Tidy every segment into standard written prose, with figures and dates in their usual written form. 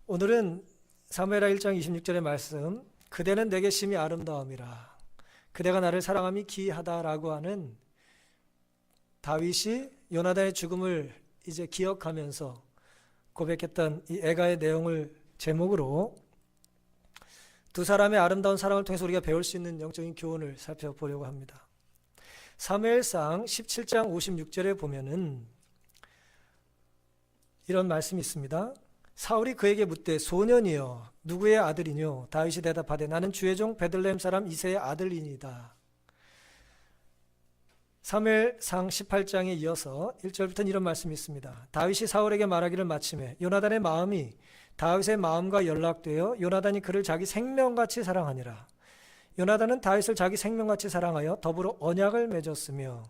오늘은 사무엘하 1장 26절의 말씀, 그대는 내게 심히 아름다움이라 그대가 나를 사랑함이 기이하다라고 하는 다윗이 요나단의 죽음을 이제 기억하면서 고백했던 이 애가의 내용을 제목으로 두 사람의 아름다운 사랑을 통해서 우리가 배울 수 있는 영적인 교훈을 살펴보려고 합니다. 사무엘상 17장 56절에 보면은 이런 말씀이 있습니다. 사울이 그에게 묻되 소년이여 누구의 아들이뇨? 다윗이 대답하되 나는 주의 종 베들레헴 사람 이새의 아들이니이다. 사무엘상 18장에 이어서 1절부터는 이런 말씀이 있습니다. 다윗이 사울에게 말하기를 마침에 요나단의 마음이 다윗의 마음과 연락되어 요나단이 그를 자기 생명같이 사랑하니라. 요나단은 다윗을 자기 생명같이 사랑하여 더불어 언약을 맺었으며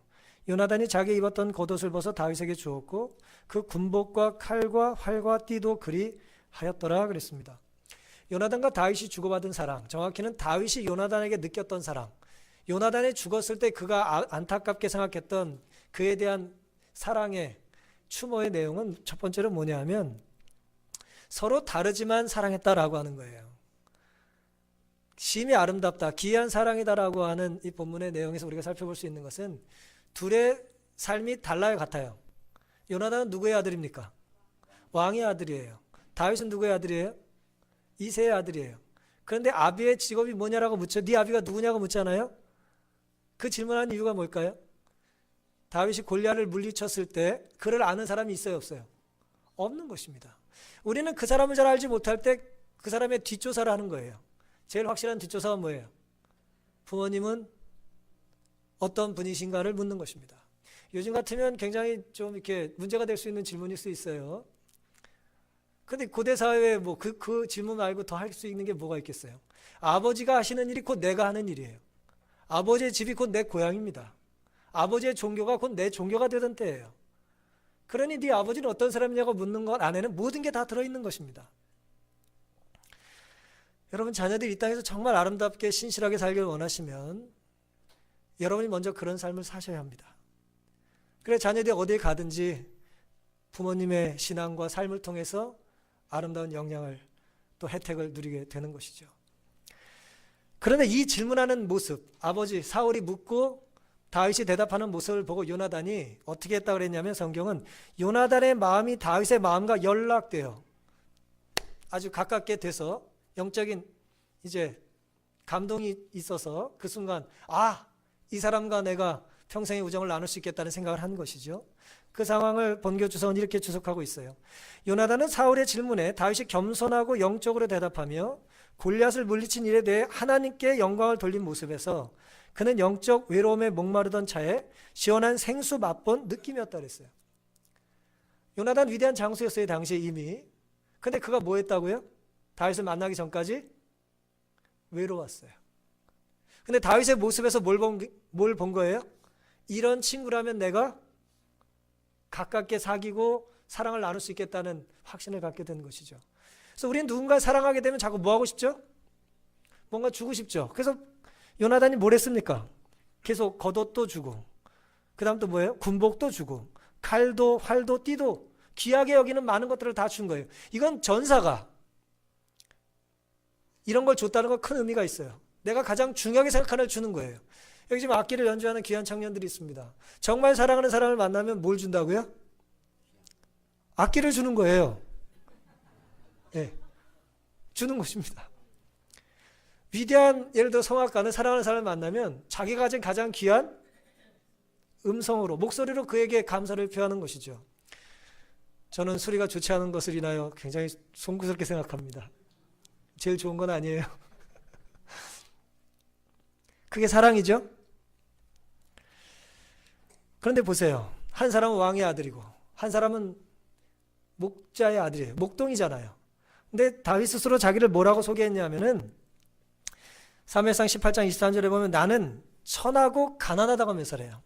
요나단이 자기 입었던 겉옷을 벗어 다윗에게 주었고 그 군복과 칼과 활과 띠도 그리 하였더라 그랬습니다. 요나단과 다윗이 주고받은 사랑, 정확히는 다윗이 요나단에게 느꼈던 사랑, 요나단이 죽었을 때 그가 안타깝게 생각했던 그에 대한 사랑의 추모의 내용은 첫 번째로 뭐냐 하면 서로 다르지만 사랑했다라고 하는 거예요. 심히 아름답다, 기이한 사랑이다라고 하는 이 본문의 내용에서 우리가 살펴볼 수 있는 것은 둘의 삶이 달라요, 같아요. 요나단은 누구의 아들입니까? 왕의 아들이에요. 다윗은 누구의 아들이에요? 이새의 아들이에요. 그런데 아비의 직업이 뭐냐라고 묻죠. 네 아비가 누구냐고 묻잖아요. 그 질문하는 이유가 뭘까요? 다윗이 골리앗을 물리쳤을 때 그를 아는 사람이 있어요, 없어요? 없는 것입니다. 우리는 그 사람을 잘 알지 못할 때 그 사람의 뒷조사를 하는 거예요. 제일 확실한 뒷조사가 뭐예요? 부모님은 어떤 분이신가를 묻는 것입니다. 요즘 같으면 굉장히 좀 이렇게 문제가 될 수 있는 질문일 수 있어요. 근데 고대 사회에 뭐 그 질문 말고 더 할 수 있는 게 뭐가 있겠어요? 아버지가 하시는 일이 곧 내가 하는 일이에요. 아버지의 집이 곧 내 고향입니다. 아버지의 종교가 곧 내 종교가 되던 때예요. 그러니 네 아버지는 어떤 사람이냐고 묻는 것 안에는 모든 게 다 들어있는 것입니다. 여러분, 자녀들이 이 땅에서 정말 아름답게 신실하게 살길 원하시면 여러분이 먼저 그런 삶을 사셔야 합니다. 그래 자녀들이 어디에 가든지 부모님의 신앙과 삶을 통해서 아름다운 영향을 또 혜택을 누리게 되는 것이죠. 그런데 이 질문하는 모습, 아버지 사울이 묻고 다윗이 대답하는 모습을 보고 요나단이 어떻게 했다고 그랬냐면 성경은 요나단의 마음이 다윗의 마음과 연락돼요. 아주 가깝게 돼서 영적인 이제 감동이 있어서 그 순간 이 사람과 내가 평생의 우정을 나눌 수 있겠다는 생각을 한 것이죠. 그 상황을 본교주석은 이렇게 주석하고 있어요. 요나단은 사울의 질문에 다윗이 겸손하고 영적으로 대답하며 골리앗을 물리친 일에 대해 하나님께 영광을 돌린 모습에서 그는 영적 외로움에 목마르던 차에 시원한 생수 맛본 느낌이었다 그랬어요. 요나단 위대한 장수였어요, 당시에 이미. 근데 그가 뭐 했다고요? 다윗을 만나기 전까지 외로웠어요. 근데 다윗의 모습에서 뭘 본 거예요? 이런 친구라면 내가 가깝게 사귀고 사랑을 나눌 수 있겠다는 확신을 갖게 되는 것이죠. 그래서 우리는 누군가를 사랑하게 되면 자꾸 뭐 하고 싶죠? 뭔가 주고 싶죠. 그래서 요나단이 뭘 했습니까? 계속 겉옷도 주고, 그 다음 또 뭐예요? 군복도 주고, 칼도 활도 띠도 귀하게 여기는 많은 것들을 다 준 거예요. 이건 전사가 이런 걸 줬다는 건 큰 의미가 있어요. 내가 가장 중요하게 생각하는 걸 주는 거예요. 여기 지금 악기를 연주하는 귀한 청년들이 있습니다. 정말 사랑하는 사람을 만나면 뭘 준다고요? 악기를 주는 거예요. 네, 주는 것입니다. 위대한 예를 들어 성악가는 사랑하는 사람을 만나면 자기가 가진 가장 귀한 음성으로 목소리로 그에게 감사를 표하는 것이죠. 저는 소리가 좋지 않은 것을 인하여 굉장히 송구스럽게 생각합니다. 제일 좋은 건 아니에요. 그게 사랑이죠. 그런데 보세요. 한 사람은 왕의 아들이고 한 사람은 목자의 아들이에요. 목동이잖아요. 근데 다윗 스스로 자기를 뭐라고 소개했냐면은 사무엘상 18장 23절에 보면 나는 천하고 가난하다고 묘사해요.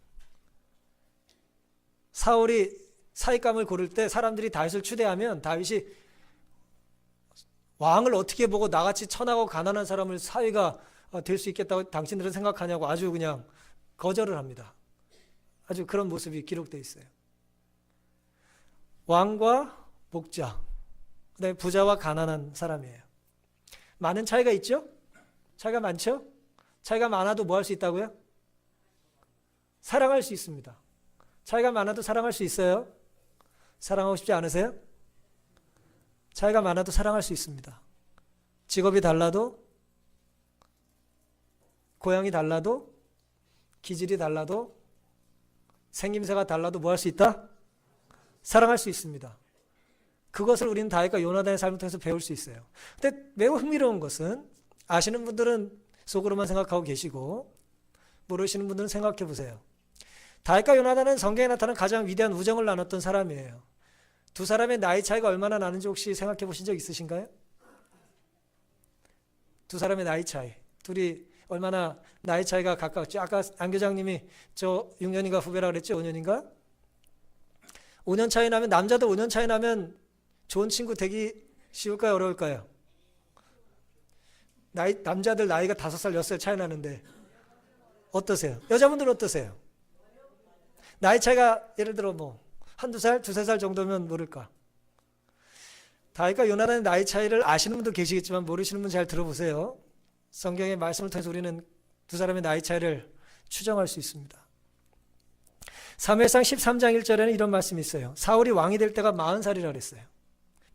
사울이 사익감을 고를 때 사람들이 다윗을 추대하면 다윗이 왕을 어떻게 보고 나같이 천하고 가난한 사람을 사위가 될 수 있겠다고 당신들은 생각하냐고 아주 그냥 거절을 합니다. 아주 그런 모습이 기록되어 있어요. 왕과 목자, 그다음에 부자와 가난한 사람이에요. 많은 차이가 있죠? 차이가 많죠? 차이가 많아도 뭐 할 수 있다고요? 사랑할 수 있습니다. 차이가 많아도 사랑할 수 있어요? 사랑하고 싶지 않으세요? 차이가 많아도 사랑할 수 있습니다. 직업이 달라도, 고향이 달라도, 기질이 달라도, 생김새가 달라도 뭐 할 수 있다? 사랑할 수 있습니다. 그것을 우리는 다윗과 요나단의 삶을 통해서 배울 수 있어요. 근데 매우 흥미로운 것은 아시는 분들은 속으로만 생각하고 계시고 모르시는 분들은 생각해 보세요. 다윗과 요나단은 성경에 나타난 가장 위대한 우정을 나눴던 사람이에요. 두 사람의 나이 차이가 얼마나 나는지 혹시 생각해 보신 적 있으신가요? 두 사람의 나이 차이. 둘이 얼마나 나이 차이가 가까웠죠? 아까 안 교장님이 저 6년인가 후배라 그랬죠? 5년인가? 5년 차이 나면, 남자들 5년 차이 나면 좋은 친구 되기 쉬울까요? 어려울까요? 남자들 나이가 5살, 6살 차이 나는데 어떠세요? 여자분들은 어떠세요? 나이 차이가 예를 들어 뭐 한두 살, 두세 살 정도면 모를까? 다윗과 요나단의 나이 차이를 아시는 분도 계시겠지만 모르시는 분 잘 들어보세요. 성경의 말씀을 통해서 우리는 두 사람의 나이 차이를 추정할 수 있습니다. 사무엘상 13장 1절에는 이런 말씀이 있어요. 사울이 왕이 될 때가 40살이라 그랬어요.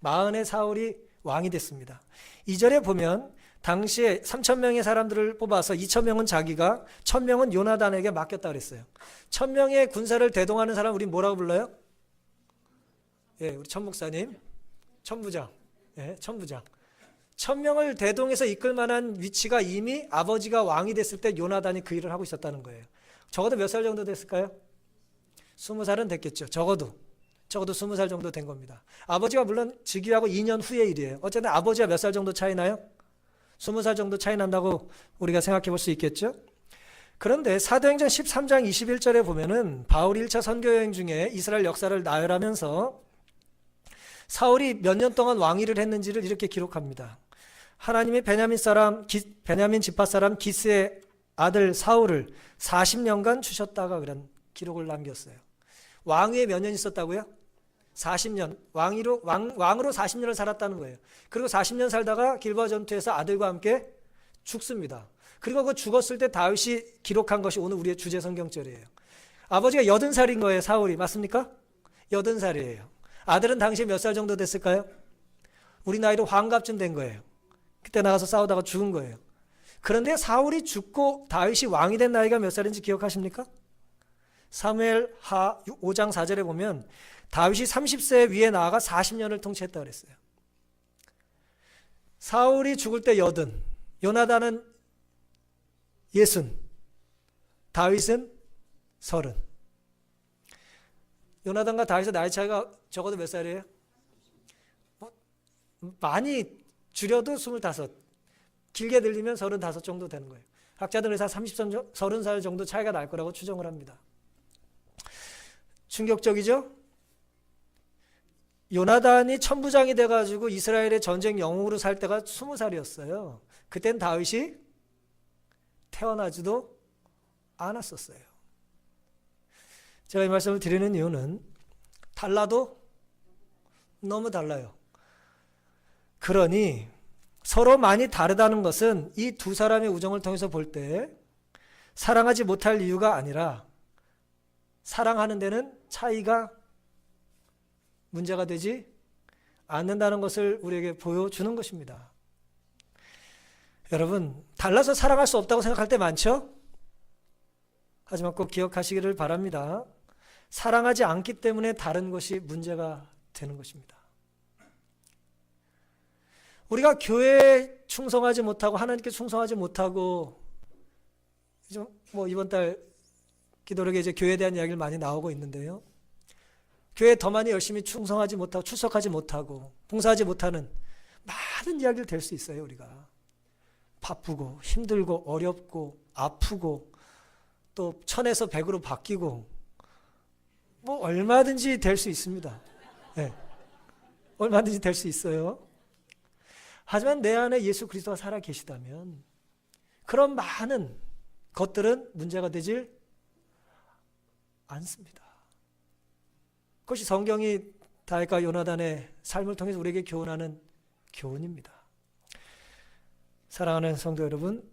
40에 사울이 왕이 됐습니다. 2절에 보면 당시에 3,000명의 사람들을 뽑아서 2,000명은 자기가, 1,000명은 요나단에게 맡겼다 그랬어요. 1,000명의 군사를 대동하는 사람 우리 뭐라고 불러요? 예, 우리 천 목사님, 천부장. 예, 천부장. 1,000명을 대동해서 이끌 만한 위치가 이미 아버지가 왕이 됐을 때 요나단이 그 일을 하고 있었다는 거예요. 적어도 몇 살 정도 됐을까요? 20살은 됐겠죠. 적어도 20살 정도 된 겁니다. 아버지가 물론 즉위하고 2년 후의 일이에요. 어쨌든 아버지가 몇 살 정도 차이 나요? 20살 정도 차이 난다고 우리가 생각해 볼 수 있겠죠. 그런데 사도행전 13장 21절에 보면은 바울이 1차 선교여행 중에 이스라엘 역사를 나열하면서 사울이 몇 년 동안 왕위를 했는지를 이렇게 기록합니다. 하나님이 베냐민 지파 사람 기스의 아들 사울을 40년간 주셨다가 그런 기록을 남겼어요. 왕위에 몇 년 있었다고요? 40년. 왕으로 40년을 살았다는 거예요. 그리고 40년 살다가 길보아 전투에서 아들과 함께 죽습니다. 그리고 그 죽었을 때 다윗이 기록한 것이 오늘 우리의 주제 성경절이에요. 아버지가 80살인 거예요, 사울이. 맞습니까? 80살이에요. 아들은 당시에 몇 살 정도 됐을까요? 우리 나이로 환갑쯤 된 거예요. 그때 나가서 싸우다가 죽은 거예요. 그런데 사울이 죽고 다윗이 왕이 된 나이가 몇 살인지 기억하십니까? 사무엘 하 5장 4절에 보면 다윗이 30세 위에 나아가 40년을 통치했다 그랬어요. 사울이 죽을 때 80, 요나단은 60, 다윗은 30. 요나단과 다윗의 나이 차이가 적어도 몇 살이에요? 많이 줄여도 25, 길게 들리면 35 정도 되는 거예요. 학자들은 30살 정도 차이가 날 거라고 추정을 합니다. 충격적이죠? 요나단이 천부장이 돼가지고 이스라엘의 전쟁 영웅으로 살 때가 20살이었어요. 그땐 다윗이 태어나지도 않았었어요. 제가 이 말씀을 드리는 이유는 달라도 너무 달라요. 그러니 서로 많이 다르다는 것은 이 두 사람의 우정을 통해서 볼 때 사랑하지 못할 이유가 아니라 사랑하는 데는 차이가 문제가 되지 않는다는 것을 우리에게 보여주는 것입니다. 여러분, 달라서 사랑할 수 없다고 생각할 때 많죠? 하지만 꼭 기억하시기를 바랍니다. 사랑하지 않기 때문에 다른 것이 문제가 되는 것입니다. 우리가 교회에 충성하지 못하고 하나님께 충성하지 못하고 뭐 이번 달 기도력에 이제 교회에 대한 이야기를 많이 나오고 있는데요. 교회에 더 많이 열심히 충성하지 못하고 출석하지 못하고 봉사하지 못하는 많은 이야기를 될 수 있어요. 우리가 바쁘고 힘들고 어렵고 아프고 또 1000에서 100으로 바뀌고 뭐 얼마든지 될 수 있습니다. 네. 얼마든지 될 수 있어요. 하지만 내 안에 예수 그리스도가 살아 계시다면 그런 많은 것들은 문제가 되질 않습니다. 그것이 성경이 다윗과 요나단의 삶을 통해서 우리에게 교훈하는 교훈입니다. 사랑하는 성도 여러분,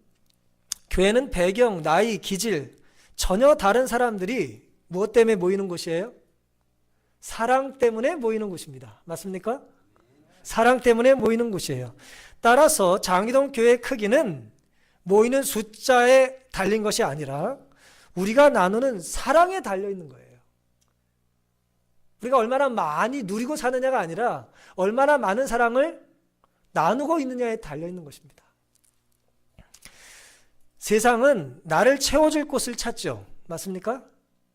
교회는 배경, 나이, 기질 전혀 다른 사람들이 무엇 때문에 모이는 곳이에요? 사랑 때문에 모이는 곳입니다. 맞습니까? 사랑 때문에 모이는 곳이에요. 따라서 장기동 교회의 크기는 모이는 숫자에 달린 것이 아니라 우리가 나누는 사랑에 달려 있는 거예요. 우리가 얼마나 많이 누리고 사느냐가 아니라 얼마나 많은 사랑을 나누고 있느냐에 달려 있는 것입니다. 세상은 나를 채워줄 곳을 찾죠. 맞습니까?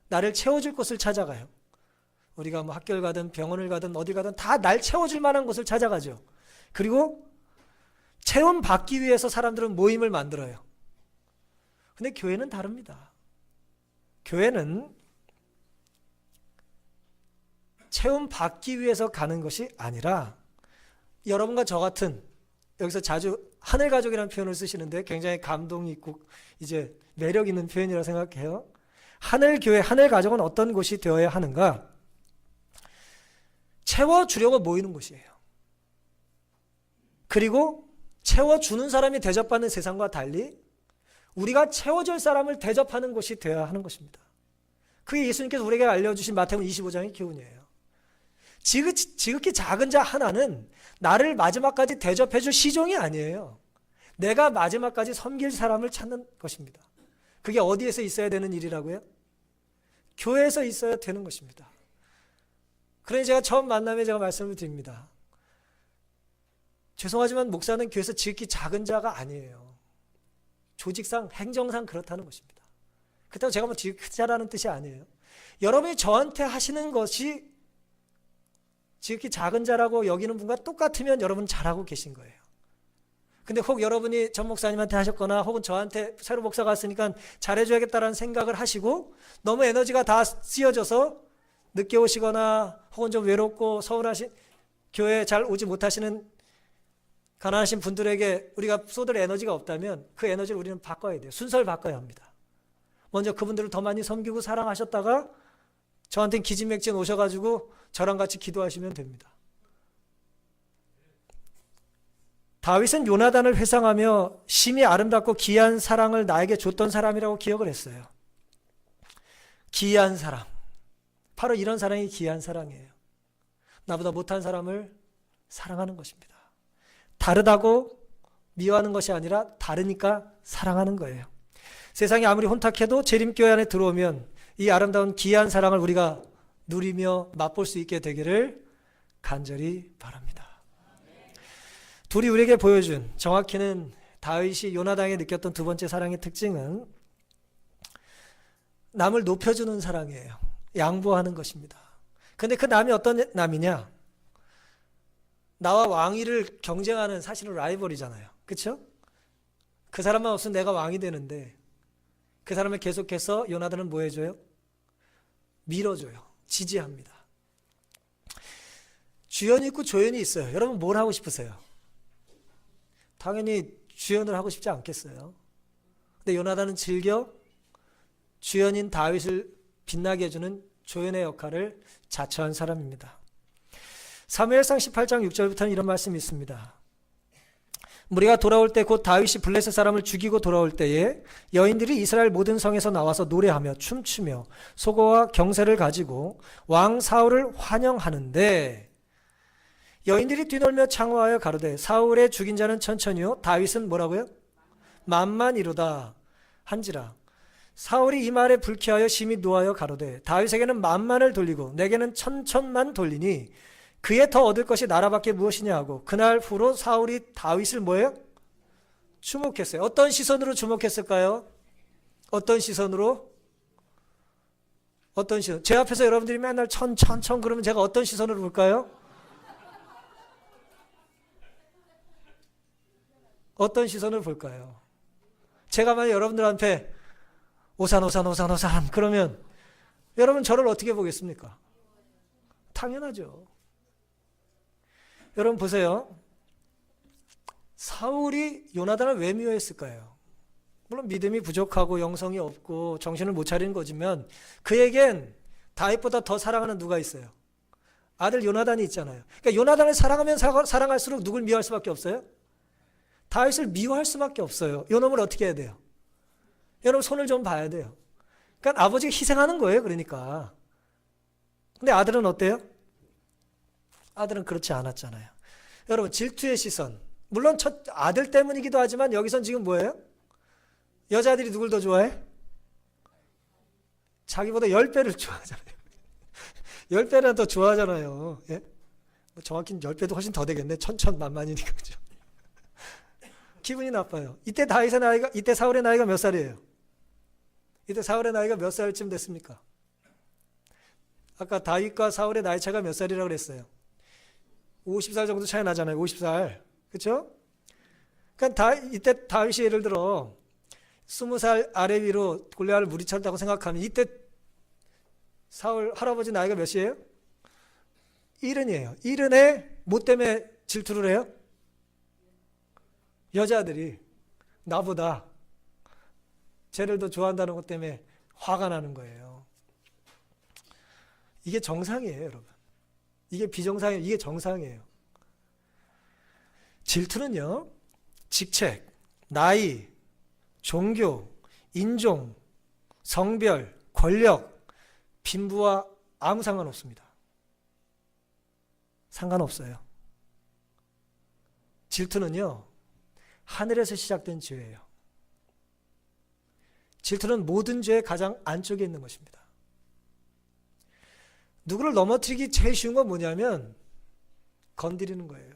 나를 채워줄 곳을 찾아가요. 우리가 뭐 학교를 가든 병원을 가든 어디 가든 다 날 채워줄 만한 곳을 찾아가죠. 그리고 채움 받기 위해서 사람들은 모임을 만들어요. 근데 교회는 다릅니다. 교회는 채움 받기 위해서 가는 것이 아니라 여러분과 저 같은, 여기서 자주 하늘 가족이라는 표현을 쓰시는데 굉장히 감동이 있고 이제 매력 있는 표현이라고 생각해요. 하늘 교회, 하늘 가족은 어떤 곳이 되어야 하는가? 채워주려고 모이는 곳이에요. 그리고 채워주는 사람이 대접받는 세상과 달리 우리가 채워줄 사람을 대접하는 곳이 되어야 하는 것입니다. 그게 예수님께서 우리에게 알려주신 마태복음 25장의 교훈이에요. 지극히 작은 자 하나는 나를 마지막까지 대접해줄 시종이 아니에요. 내가 마지막까지 섬길 사람을 찾는 것입니다. 그게 어디에서 있어야 되는 일이라고요? 교회에서 있어야 되는 것입니다. 그러니 제가 처음 만남에 제가 말씀을 드립니다. 죄송하지만 목사는 교회에서 지극히 작은 자가 아니에요. 조직상, 행정상 그렇다는 것입니다. 그렇다고 제가 뭐 지극히 큰 자라는 뜻이 아니에요. 여러분이 저한테 하시는 것이 지극히 작은 자라고 여기는 분과 똑같으면 여러분 잘하고 계신 거예요. 근데 혹 여러분이 전 목사님한테 하셨거나 혹은 저한테 새로 목사가 왔으니까 잘해줘야겠다라는 생각을 하시고 너무 에너지가 다 쓰여져서 늦게 오시거나 혹은 좀 외롭고 서운하신, 교회에 잘 오지 못하시는 가난하신 분들에게 우리가 쏟을 에너지가 없다면 그 에너지를 우리는 바꿔야 돼요. 순서를 바꿔야 합니다. 먼저 그분들을 더 많이 섬기고 사랑하셨다가 저한테는 기진맥진 오셔가지고 저랑 같이 기도하시면 됩니다. 다윗은 요나단을 회상하며 심히 아름답고 귀한 사랑을 나에게 줬던 사람이라고 기억을 했어요. 귀한 사랑. 바로 이런 사랑이 귀한 사랑이에요. 나보다 못한 사람을 사랑하는 것입니다. 다르다고 미워하는 것이 아니라 다르니까 사랑하는 거예요. 세상이 아무리 혼탁해도 재림교회 안에 들어오면 이 아름다운 귀한 사랑을 우리가 누리며 맛볼 수 있게 되기를 간절히 바랍니다. 둘이 우리에게 보여준, 정확히는 다윗이 요나단에게 느꼈던 두 번째 사랑의 특징은 남을 높여주는 사랑이에요. 양보하는 것입니다. 근데 그 남이 어떤 남이냐? 나와 왕위를 경쟁하는 사실은 라이벌이잖아요. 그렇죠? 그 사람만 없으면 내가 왕이 되는데 그 사람을 계속해서 요나단은 뭐 해줘요? 밀어줘요. 지지합니다. 주연이 있고 조연이 있어요. 여러분 뭘 하고 싶으세요? 당연히 주연을 하고 싶지 않겠어요? 근데 요나단은 즐겨 주연인 다윗을 빛나게 해주는 조연의 역할을 자처한 사람입니다. 사무엘상 18장 6절부터는 이런 말씀이 있습니다. 무리가 돌아올 때 곧 다윗이 블레셋 사람을 죽이고 돌아올 때에 여인들이 이스라엘 모든 성에서 나와서 노래하며 춤추며 소고와 경세를 가지고 왕 사울을 환영하는데 여인들이 뛰놀며 창화하여 가로되 사울의 죽인 자는 천천히요 다윗은 뭐라고요? 만만이로다 한지라. 사울이 이 말에 불쾌하여 심히 노하여 가로되 다윗에게는 만만을 돌리고 내게는 천천만 돌리니 그에 더 얻을 것이 나라밖에 무엇이냐 하고 그날 후로 사울이 다윗을 뭐예요? 주목했어요. 어떤 시선으로 주목했을까요? 어떤 시선으로? 어떤 시선? 제 앞에서 여러분들이 맨날 천 그러면 제가 어떤 시선으로 볼까요? 어떤 시선으로 볼까요? 제가 만약 여러분들한테 오산 그러면 여러분 저를 어떻게 보겠습니까? 당연하죠. 여러분 보세요. 사울이 요나단을 왜 미워했을까요? 물론 믿음이 부족하고 영성이 없고 정신을 못 차리는 거지만 그에겐 다윗보다 더 사랑하는 누가 있어요? 아들 요나단이 있잖아요. 그러니까 요나단을 사랑하면 사랑할수록 누굴 미워할 수밖에 없어요? 다윗을 미워할 수밖에 없어요. 요놈을 어떻게 해야 돼요? 여러분 손을 좀 봐야 돼요. 그러니까 아버지가 희생하는 거예요. 그러니까. 근데 아들은 어때요? 아들은 그렇지 않았잖아요. 여러분 질투의 시선. 물론 첫 아들 때문이기도 하지만 여기선 지금 뭐예요? 여자들이 누굴 더 좋아해? 자기보다 10배를 좋아하잖아요. 10배는 더 좋아하잖아요. 예? 뭐 정확히는 10배도 훨씬 더 되겠네. 천천만만이니까. 그죠? 기분이 나빠요. 이때 사울의 나이가 몇 살이에요? 이때 사울의 나이가 몇 살쯤 됐습니까? 아까 다윗과 사울의 나이 차가 몇 살이라고 그랬어요? 50살 정도 차이 나잖아요. 50살. 그렇죠? 그러니까 이때 다윗이 예를 들어 20살 아래 위로 골리앗을 무리쳤다고 생각하면 이때 사울 할아버지 나이가 몇이에요? 70이에요. 70에 뭐 때문에 질투를 해요? 여자들이 나보다 쟤를 더 좋아한다는 것 때문에 화가 나는 거예요. 이게 정상이에요, 여러분. 이게 비정상이에요. 이게 정상이에요. 질투는요, 직책, 나이, 종교, 인종, 성별, 권력, 빈부와 아무 상관없습니다. 상관없어요. 질투는요, 하늘에서 시작된 죄예요. 질투는 모든 죄의 가장 안쪽에 있는 것입니다. 누구를 넘어뜨리기 제일 쉬운 건 뭐냐면 건드리는 거예요.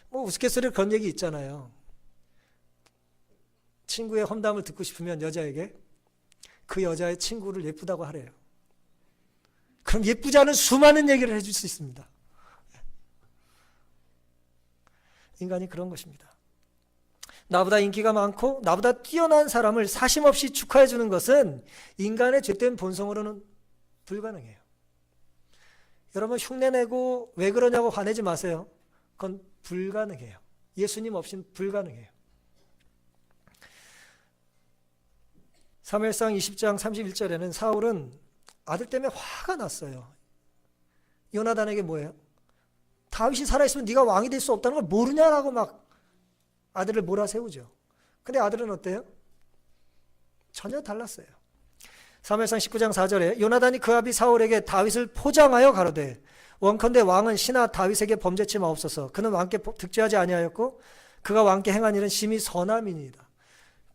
뭐 우스갯소리로 그런 얘기 있잖아요. 친구의 험담을 듣고 싶으면 여자에게 그 여자의 친구를 예쁘다고 하래요. 그럼 예쁘지 않은 수많은 얘기를 해줄 수 있습니다. 인간이 그런 것입니다. 나보다 인기가 많고 나보다 뛰어난 사람을 사심없이 축하해 주는 것은 인간의 죄된 본성으로는 불가능해요. 여러분 흉내내고 왜 그러냐고 화내지 마세요. 그건 불가능해요. 예수님 없이는 불가능해요. 사무엘상 20장 31절에는 사울은 아들 때문에 화가 났어요. 요나단에게 뭐예요? 다윗이 살아있으면 네가 왕이 될 수 없다는 걸 모르냐라고 막 아들을 몰아세우죠. 근데 아들은 어때요? 전혀 달랐어요. 사무엘상 19장 4절에 요나단이 그 아비 사울에게 다윗을 포장하여 가로되 원컨대 왕은 신하 다윗에게 범죄치 마옵소서. 그는 왕께 득죄하지 아니하였고 그가 왕께 행한 일은 심히 선함이니이다.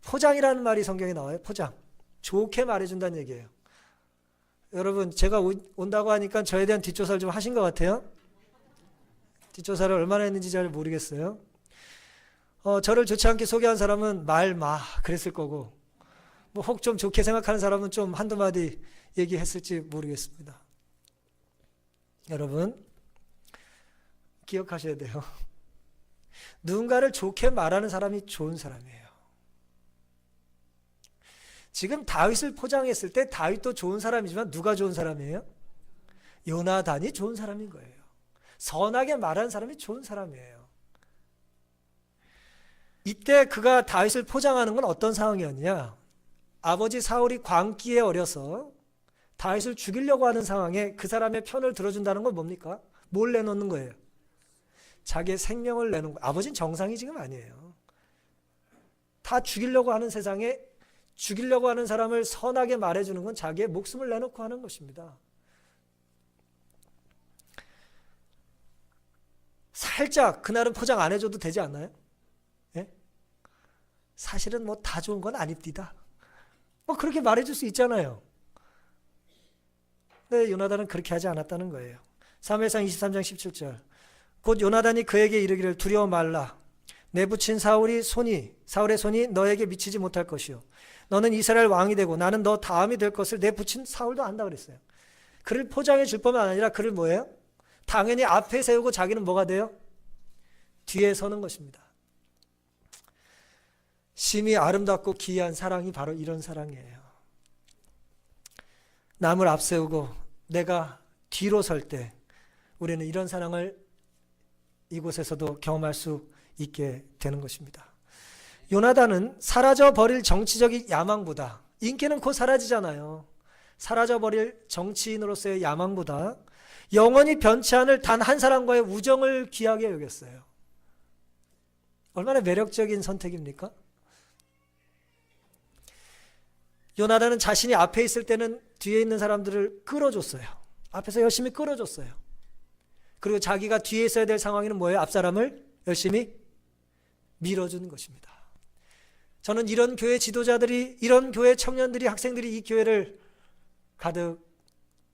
포장이라는 말이 성경에 나와요. 포장. 좋게 말해준다는 얘기예요. 여러분 제가 온다고 하니까 저에 대한 뒷조사를 좀 하신 것 같아요. 뒷조사를 얼마나 했는지 잘 모르겠어요. 저를 좋지 않게 소개한 사람은 말 마 그랬을 거고 뭐 혹 좀 좋게 생각하는 사람은 좀 한두 마디 얘기했을지 모르겠습니다. 여러분 기억하셔야 돼요. 누군가를 좋게 말하는 사람이 좋은 사람이에요. 지금 다윗을 포장했을 때 다윗도 좋은 사람이지만 누가 좋은 사람이에요? 요나단이 좋은 사람인 거예요. 선하게 말하는 사람이 좋은 사람이에요. 이때 그가 다윗을 포장하는 건 어떤 상황이었냐? 아버지 사울이 광기에 어려서 다윗을 죽이려고 하는 상황에 그 사람의 편을 들어준다는 건 뭡니까? 뭘 내놓는 거예요? 자기의 생명을 내놓는 거예요. 아버지는 정상이 지금 아니에요. 다 죽이려고 하는 세상에 죽이려고 하는 사람을 선하게 말해주는 건 자기의 목숨을 내놓고 하는 것입니다. 살짝 그날은 포장 안 해줘도 되지 않나요? 예? 사실은 뭐 다 좋은 건 아닙니다. 뭐 그렇게 말해줄 수 있잖아요. 근데 요나단은 그렇게 하지 않았다는 거예요. 사무엘상 23장 17절 곧 요나단이 그에게 이르기를 두려워 말라. 내 부친 사울의 손이 너에게 미치지 못할 것이요 너는 이스라엘 왕이 되고 나는 너 다음이 될 것을 내 부친 사울도 안다 그랬어요. 그를 포장해 줄 뿐만 아니라 그를 뭐예요? 당연히 앞에 세우고 자기는 뭐가 돼요? 뒤에 서는 것입니다. 심히 아름답고 기이한 사랑이 바로 이런 사랑이에요. 남을 앞세우고 내가 뒤로 설 때 우리는 이런 사랑을 이곳에서도 경험할 수 있게 되는 것입니다. 요나단은 사라져버릴 정치적인 야망보다 인기는 곧 사라지잖아요. 사라져버릴 정치인으로서의 야망보다 영원히 변치 않을 단 한 사람과의 우정을 귀하게 여겼어요. 얼마나 매력적인 선택입니까? 요나단은 자신이 앞에 있을 때는 뒤에 있는 사람들을 끌어줬어요. 앞에서 열심히 끌어줬어요. 그리고 자기가 뒤에 있어야 될 상황에는 뭐예요? 앞 사람을 열심히 밀어주는 것입니다. 저는 이런 교회 지도자들이, 이런 교회 청년들이, 학생들이 이 교회를 가득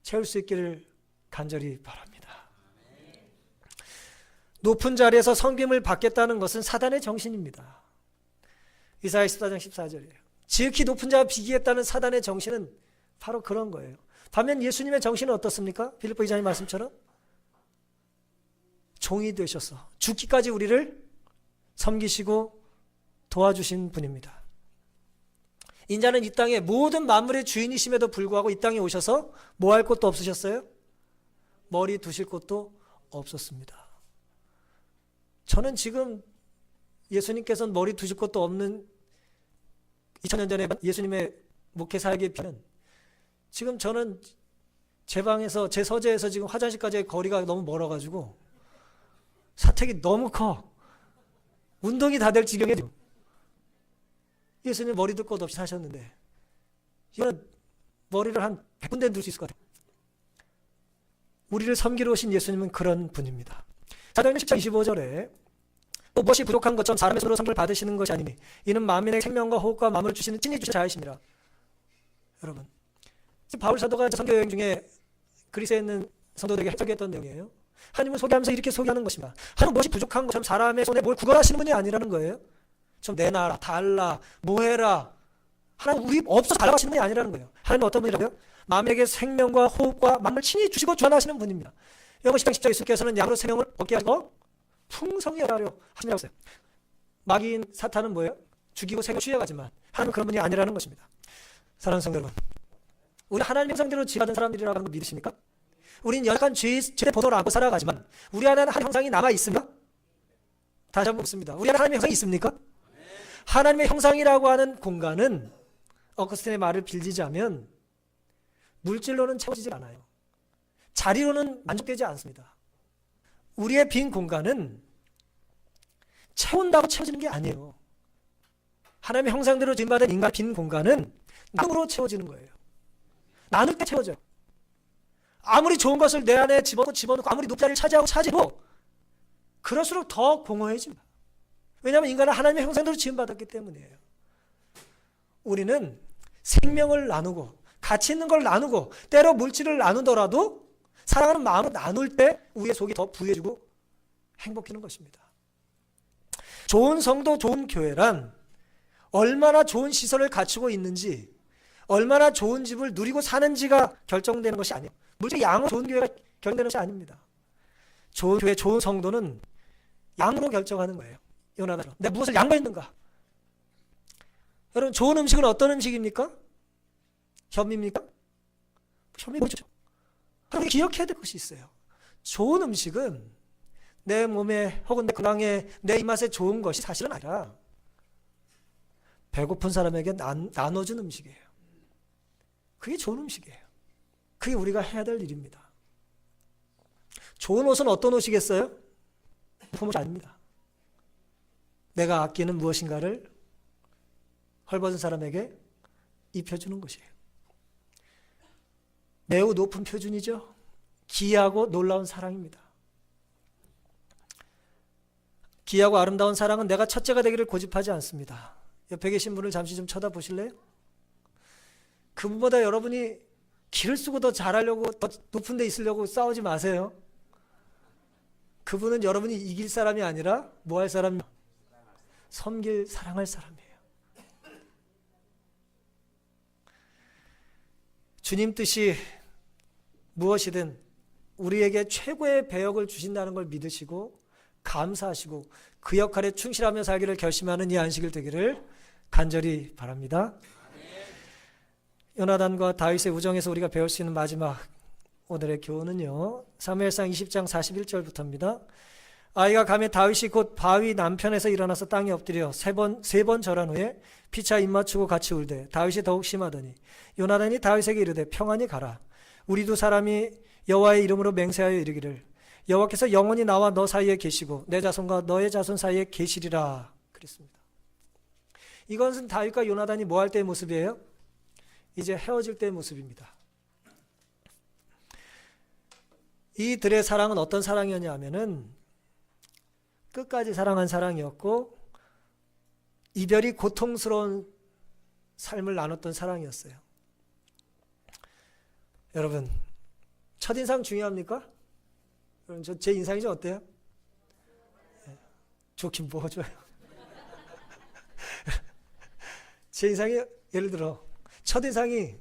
채울 수 있기를 간절히 바랍니다. 높은 자리에서 섬김을 받겠다는 것은 사단의 정신입니다. 이사야 14장 14절이에요. 지극히 높은 자와 비기겠다는 사단의 정신은 바로 그런 거예요. 반면 예수님의 정신은 어떻습니까? 빌립보 이장의 말씀처럼 종이 되셔서 죽기까지 우리를 섬기시고 도와주신 분입니다. 인자는 이 땅에 모든 만물의 주인이심에도 불구하고 이 땅에 오셔서 뭐 할 곳도 없으셨어요? 머리 두실 곳도 없었습니다. 저는 지금 예수님께서는 머리 두실 곳도 없는 2000년 전에 예수님의 목회 사역에 비하면 지금 저는 제 방에서, 제 서재에서 지금 화장실까지의 거리가 너무 멀어가지고 사택이 너무 커. 운동이 다 될 지경이에요. 예수님 머리 둘 곳 없이 사셨는데 이거는 머리를 한 100군데 둘 수 있을 것 같아요. 우리를 섬기러 오신 예수님은 그런 분입니다. 사도행전 10장 25절에 또 무엇이 부족한 것처럼 사람의 손으로 선물 받으시는 것이 아니니 이는 만민의 생명과 호흡과 마음을 주시는 친히 주신 자이시니라. 여러분, 바울 사도가 선교 여행 중에 그리스에 있는 성도들에게 해석했던 내용이에요. 하나님을 소개하면서 이렇게 소개하는 것입니다. 하나님 무엇이 부족한 것처럼 사람의 손에 뭘 구걸하시는 분이 아니라는 거예요. 좀 내놔라, 달라, 뭐해라. 하나님 우리 없어서 달라고 하시는 분이 아니라는 거예요. 하나님은 어떤 분이라고요? 마음에게 생명과 호흡과 마음을 친히 주시고 주관하시는 분입니다. 요한복음 10장 10절 예수께서는 양으로 생명을 얻게 하시고 풍성히 하려 하시냐고 했어요. 마귀인 사탄은 뭐예요? 죽이고 생명을 취해가지만 하나님은 그런 분이 아니라는 것입니다. 사랑하는 성도 여러분, 우리 하나님의 형상대로 지어진 사람들이라고 하는 거 믿으십니까? 우리는 연약한 죄의 보도를 안고 살아가지만 우리 안에는 하나님의 형상이 남아있습니까? 다시 한번 묻습니다. 우리 안에 하나님의 형상이 있습니까? 하나님의 형상이라고 하는 공간은 어거스틴의 말을 빌리자면 물질로는 채워지지 않아요. 자리로는 만족되지 않습니다. 우리의 빈 공간은 채운다고 채워지는 게 아니에요. 하나님의 형상대로 지음받은 인간의 빈 공간은 나눔으로 채워지는 거예요. 나눌 때 채워져요. 아무리 좋은 것을 내 안에 집어넣고 아무리 높은 자리를 차지해도 그럴수록 더 공허해집니다. 왜냐하면 인간은 하나님의 형상대로 지음받았기 때문이에요. 우리는 생명을 나누고 가치 있는 걸 나누고 때로 물질을 나누더라도 사랑하는 마음을 나눌 때 우리의 속이 더 부해지고 행복해지는 것입니다. 좋은 성도, 좋은 교회란 얼마나 좋은 시설을 갖추고 있는지, 얼마나 좋은 집을 누리고 사는지가 결정되는 것이 아니에요. 물질 양으로 좋은 교회가 결정되는 것이 아닙니다. 좋은 교회, 좋은 성도는 양으로 결정하는 거예요. 요나단처럼 내가 무엇을 양보했는가? 여러분, 좋은 음식은 어떤 음식입니까? 현미입니까? 현미 뭐죠? 우리 기억해야 될 것이 있어요. 좋은 음식은 내 몸에 혹은 내 근황에 내 입맛에 좋은 것이 사실은 아니라 배고픈 사람에게 나눠준 음식이에요. 그게 좋은 음식이에요. 그게 우리가 해야 될 일입니다. 좋은 옷은 어떤 옷이겠어요? 품옷이 아닙니다. 내가 아끼는 무엇인가를 헐벗은 사람에게 입혀주는 것이에요. 매우 높은 표준이죠. 기이하고 놀라운 사랑입니다. 기이하고 아름다운 사랑은 내가 첫째가 되기를 고집하지 않습니다. 옆에 계신 분을 잠시 좀 쳐다보실래요? 그분보다 여러분이 기를 쓰고 더 잘하려고, 더 높은 데 있으려고 싸우지 마세요. 그분은 여러분이 이길 사람이 아니라 뭐 할 사람이요? 섬길, 사랑할 사람이에요. 주님 뜻이 무엇이든 우리에게 최고의 배역을 주신다는 걸 믿으시고 감사하시고 그 역할에 충실하며 살기를 결심하는 이 안식일 되기를 간절히 바랍니다. 요나단과 다윗의 우정에서 우리가 배울 수 있는 마지막 오늘의 교훈은요, 사무엘상 20장 41절부터입니다. 아이가 가매 다윗이 곧 바위 남편에서 일어나서 땅에 엎드려 세 번 절한 후에 피차 입맞추고 같이 울되 다윗이 더욱 심하더니 요나단이 다윗에게 이르되 평안히 가라. 우리 두 사람이 여호와의 이름으로 맹세하여 이르기를 여호와께서 영원히 나와 너 사이에 계시고 내 자손과 너의 자손 사이에 계시리라 그랬습니다. 이것은 다윗과 요나단이 뭐 할 때의 모습이에요? 이제 헤어질 때의 모습입니다. 이들의 사랑은 어떤 사랑이었냐 하면은 끝까지 사랑한 사랑이었고 이별이 고통스러운 삶을 나눴던 사랑이었어요. 여러분, 첫인상 중요합니까? 여러분, 제 인상이 좀 어때요? 좋긴 뭐가 좋아요. 제 인상이 예를 들어 첫인상이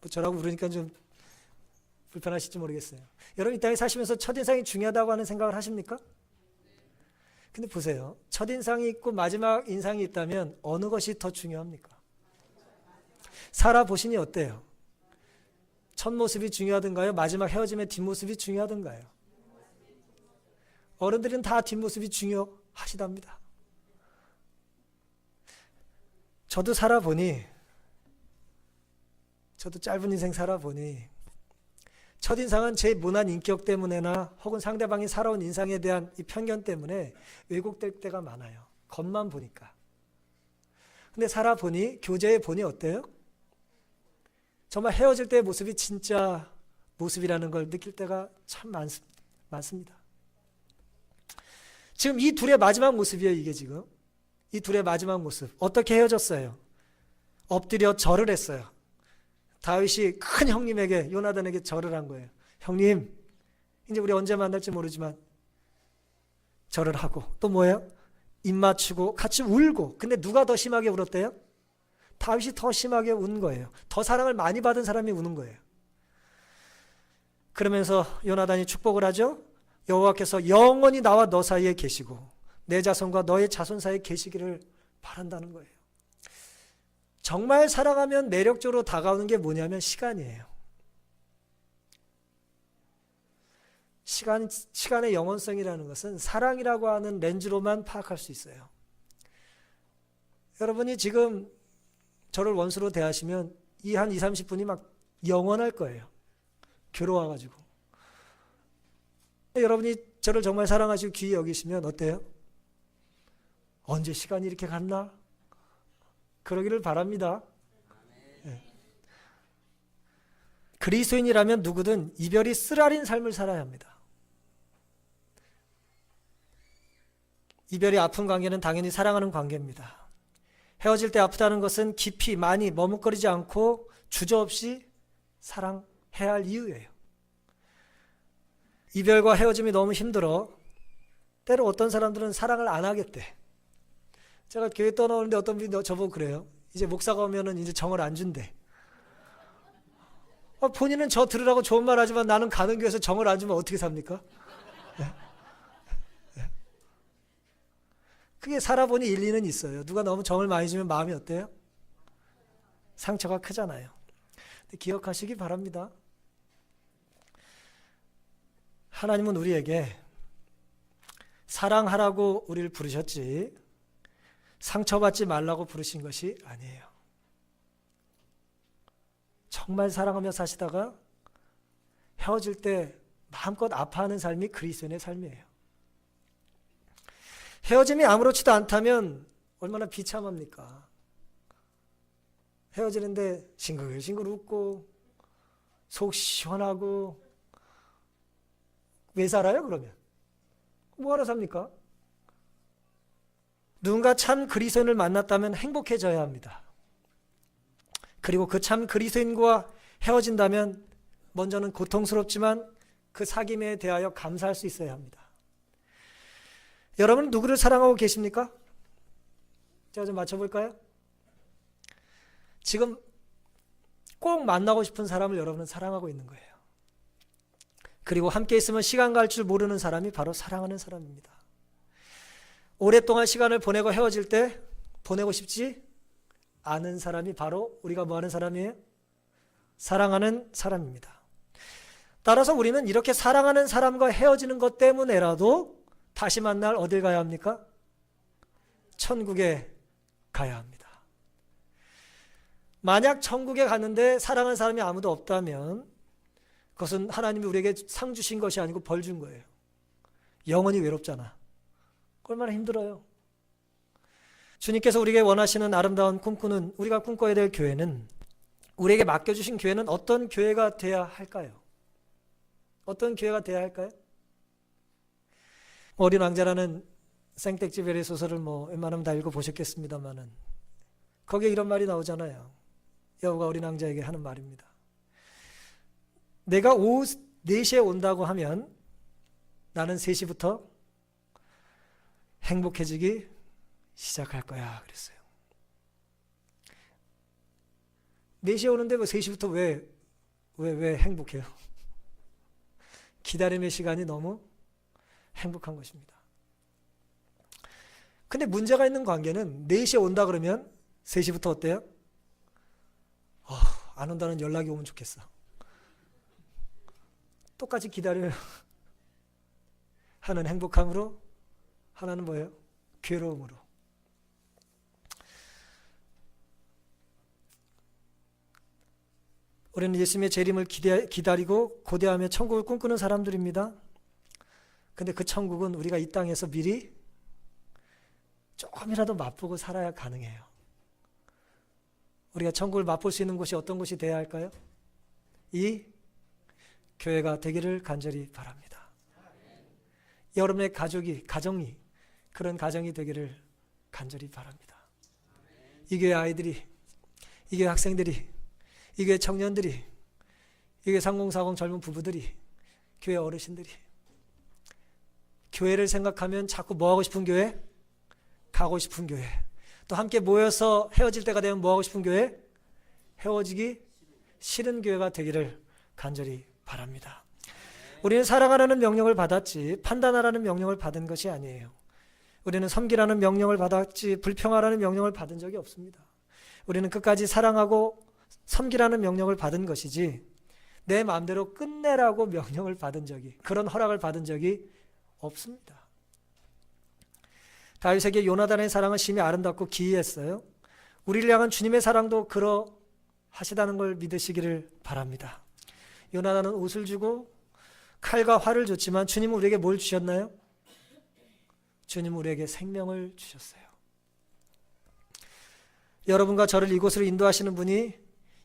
뭐 저라고 부르니까 좀 불편하실지 모르겠어요. 여러분 이 땅에 사시면서 첫인상이 중요하다고 하는 생각을 하십니까? 근데 보세요. 첫인상이 있고 마지막 인상이 있다면 어느 것이 더 중요합니까? 살아보시니 어때요? 첫 모습이 중요하던가요? 마지막 헤어짐의 뒷모습이 중요하던가요? 어른들은 다 뒷모습이 중요하시답니다. 저도 살아보니, 저도 짧은 인생 살아보니 첫인상은 제 모난 인격 때문에나 혹은 상대방이 살아온 인상에 대한 이 편견 때문에 왜곡될 때가 많아요. 겉만 보니까. 근데 살아보니, 교제해 보니 어때요? 정말 헤어질 때의 모습이 진짜 모습이라는 걸 느낄 때가 참 많습니다. 지금 이 둘의 마지막 모습이에요, 이게 지금. 이 둘의 마지막 모습. 어떻게 헤어졌어요? 엎드려 절을 했어요. 다윗이 큰 형님에게, 요나단에게 절을 한 거예요. 형님, 이제 우리 언제 만날지 모르지만 절을 하고 또 뭐예요? 입 맞추고 같이 울고. 근데 누가 더 심하게 울었대요? 다윗이 더 심하게 운 거예요. 더 사랑을 많이 받은 사람이 우는 거예요. 그러면서 요나단이 축복을 하죠. 여호와께서 영원히 나와 너 사이에 계시고 내 자손과 너의 자손 사이에 계시기를 바란다는 거예요. 정말 사랑하면 매력적으로 다가오는 게 뭐냐면 시간이에요. 시간의 영원성이라는 것은 사랑이라고 하는 렌즈로만 파악할 수 있어요. 여러분이 지금 저를 원수로 대하시면 이 한 20-30분이 막 영원할 거예요. 괴로워가지고. 여러분이 저를 정말 사랑하시고 귀히 여기시면 어때요? 언제 시간이 이렇게 갔나? 그러기를 바랍니다. 네. 그리스도인이라면 누구든 이별이 쓰라린 삶을 살아야 합니다. 이별이 아픈 관계는 당연히 사랑하는 관계입니다. 헤어질 때 아프다는 것은 깊이 많이 머뭇거리지 않고 주저없이 사랑해야 할 이유예요. 이별과 헤어짐이 너무 힘들어 때로 어떤 사람들은 사랑을 안 하겠대. 제가 교회 떠나오는데 어떤 분이 저보고 그래요. 이제 목사가 오면은 이제 정을 안 준대. 본인은 저 들으라고 좋은 말 하지만 나는 가는 교회에서 정을 안 주면 어떻게 삽니까? 그게 살아보니 일리는 있어요. 누가 너무 정을 많이 주면 마음이 어때요? 상처가 크잖아요. 근데 기억하시기 바랍니다. 하나님은 우리에게 사랑하라고 우리를 부르셨지 상처받지 말라고 부르신 것이 아니에요. 정말 사랑하며 사시다가 헤어질 때 마음껏 아파하는 삶이 그리스도인의 삶이에요. 헤어짐이 아무렇지도 않다면 얼마나 비참합니까? 헤어지는데 싱글싱글 웃고 속 시원하고 왜 살아요 그러면? 뭐하러 삽니까? 누군가 참 그리스도인을 만났다면 행복해져야 합니다. 그리고 그 참 그리스도인과 헤어진다면 먼저는 고통스럽지만 그 사귐에 대하여 감사할 수 있어야 합니다. 여러분은 누구를 사랑하고 계십니까? 제가 좀 맞춰볼까요? 지금 꼭 만나고 싶은 사람을 여러분은 사랑하고 있는 거예요. 그리고 함께 있으면 시간 갈 줄 모르는 사람이 바로 사랑하는 사람입니다. 오랫동안 시간을 보내고 헤어질 때 보내고 싶지 않은 사람이 바로 우리가 뭐 하는 사람이에요? 사랑하는 사람입니다. 따라서 우리는 이렇게 사랑하는 사람과 헤어지는 것 때문에라도 다시 만날 어딜 가야 합니까? 천국에 가야 합니다. 만약 천국에 갔는데 사랑하는 사람이 아무도 없다면 그것은 하나님이 우리에게 상 주신 것이 아니고 벌 준 거예요. 영원히 외롭잖아. 얼마나 힘들어요. 주님께서 우리에게 원하시는 아름다운 꿈꾸는, 우리가 꿈꿔야 될 교회는, 우리에게 맡겨주신 교회는 어떤 교회가 돼야 할까요? 어떤 교회가 돼야 할까요? 어린 왕자라는 생텍쥐베리 소설을 웬만하면 다 읽어보셨겠습니다만은 거기에 이런 말이 나오잖아요. 여우가 어린 왕자에게 하는 말입니다. 내가 오후 4시에 온다고 하면 나는 3시부터 행복해지기 시작할 거야 그랬어요. 4시에 오는데 3시부터 왜 행복해요? 기다림의 시간이 너무 행복한 것입니다. 근데 문제가 있는 관계는 4시에 온다 그러면 3시부터 어때요? 안 온다는 연락이 오면 좋겠어. 똑같이 기다려요. 하나는 행복함으로, 하나는 뭐예요? 괴로움으로. 우리는 예수님의 재림을 기다리고 고대하며 천국을 꿈꾸는 사람들입니다. 근데 그 천국은 우리가 이 땅에서 미리 조금이라도 맛보고 살아야 가능해요. 우리가 천국을 맛볼 수 있는 곳이 어떤 곳이 되어야 할까요? 이 교회가 되기를 간절히 바랍니다. 여러분의 가정이 그런 가정이 되기를 간절히 바랍니다. 이 교회 아이들이, 이 교회 학생들이, 이 교회 청년들이, 이 교회 3040 젊은 부부들이, 교회 어르신들이 교회를 생각하면 자꾸 뭐하고 싶은 교회? 가고 싶은 교회. 또 함께 모여서 헤어질 때가 되면 뭐하고 싶은 교회? 헤어지기 싫은 교회가 되기를 간절히 바랍니다. 우리는 사랑하라는 명령을 받았지 판단하라는 명령을 받은 것이 아니에요. 우리는 섬기라는 명령을 받았지 불평하라는 명령을 받은 적이 없습니다. 우리는 끝까지 사랑하고 섬기라는 명령을 받은 것이지 내 마음대로 끝내라고 명령을 받은 적이, 그런 허락을 받은 적이 없습니다. 다윗에게 요나단의 사랑은 심히 아름답고 기이했어요. 우리를 향한 주님의 사랑도 그러하시다는 걸 믿으시기를 바랍니다. 요나단은 옷을 주고 칼과 활을 줬지만 주님은 우리에게 뭘 주셨나요? 주님은 우리에게 생명을 주셨어요. 여러분과 저를 이곳으로 인도하시는 분이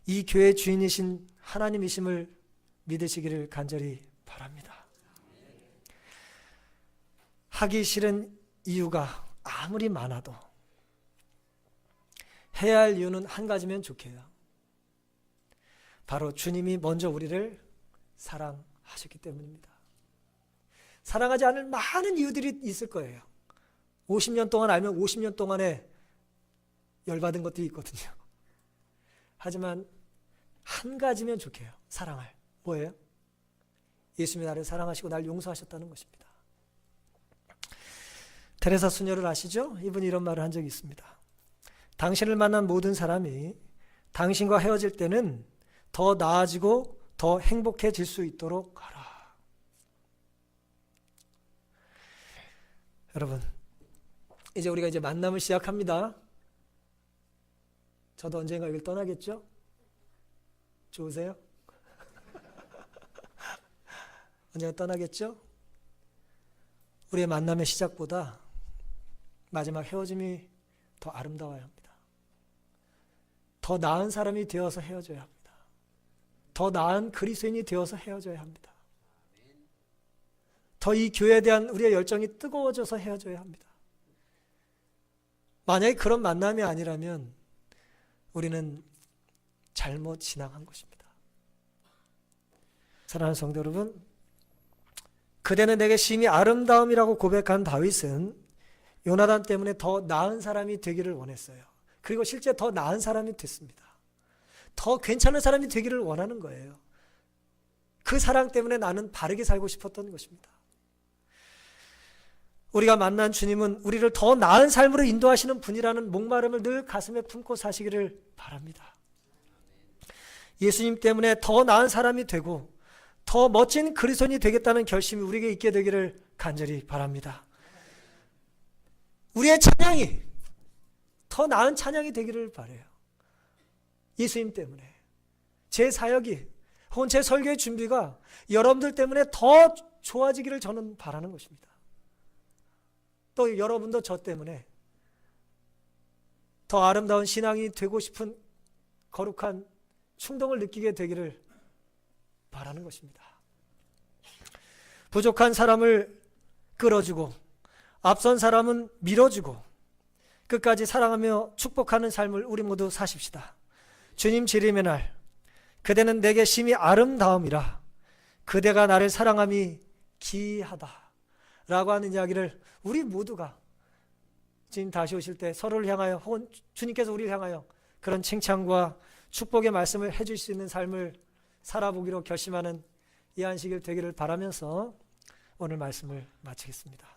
이 교회의 주인이신 하나님이심을 믿으시기를 간절히 바랍니다. 하기 싫은 이유가 아무리 많아도 해야 할 이유는 한 가지면 좋게요. 바로 주님이 먼저 우리를 사랑하셨기 때문입니다. 사랑하지 않을 많은 이유들이 있을 거예요. 50년 동안 알면 50년 동안에 열받은 것들이 있거든요. 하지만 한 가지면 좋게요. 사랑할. 뭐예요? 예수님이 나를 사랑하시고 날 용서하셨다는 것입니다. 테레사 수녀를 아시죠? 이분이 이런 말을 한 적이 있습니다. 당신을 만난 모든 사람이 당신과 헤어질 때는 더 나아지고 더 행복해질 수 있도록 하라. 여러분, 이제 우리가 만남을 시작합니다. 저도 언젠가 여기를 떠나겠죠? 좋으세요? 언젠가 떠나겠죠? 우리의 만남의 시작보다 마지막 헤어짐이 더 아름다워야 합니다. 더 나은 사람이 되어서 헤어져야 합니다. 더 나은 그리스도인이 되어서 헤어져야 합니다. 더 이 교회에 대한 우리의 열정이 뜨거워져서 헤어져야 합니다. 만약에 그런 만남이 아니라면 우리는 잘못 지나간 것입니다. 사랑하는 성도 여러분, 그대는 내게 심히 아름다움이라고 고백한 다윗은 요나단 때문에 더 나은 사람이 되기를 원했어요. 그리고 실제 더 나은 사람이 됐습니다. 더 괜찮은 사람이 되기를 원하는 거예요. 그 사랑 때문에 나는 바르게 살고 싶었던 것입니다. 우리가 만난 주님은 우리를 더 나은 삶으로 인도하시는 분이라는 목마름을 늘 가슴에 품고 사시기를 바랍니다. 예수님 때문에 더 나은 사람이 되고 더 멋진 그리스도인이 되겠다는 결심이 우리에게 있게 되기를 간절히 바랍니다. 우리의 찬양이 더 나은 찬양이 되기를 바라요. 예수님 때문에 제 사역이 혹은 제 설교의 준비가 여러분들 때문에 더 좋아지기를 저는 바라는 것입니다. 또 여러분도 저 때문에 더 아름다운 신앙이 되고 싶은 거룩한 충동을 느끼게 되기를 바라는 것입니다. 부족한 사람을 끌어주고 앞선 사람은 밀어주고 끝까지 사랑하며 축복하는 삶을 우리 모두 사십시다. 주님 재림의 날 그대는 내게 심히 아름다움이라 그대가 나를 사랑함이 기이하다 라고 하는 이야기를 우리 모두가 주님 다시 오실 때 서로를 향하여 혹은 주님께서 우리를 향하여 그런 칭찬과 축복의 말씀을 해줄 수 있는 삶을 살아보기로 결심하는 이 안식일 되기를 바라면서 오늘 말씀을 마치겠습니다.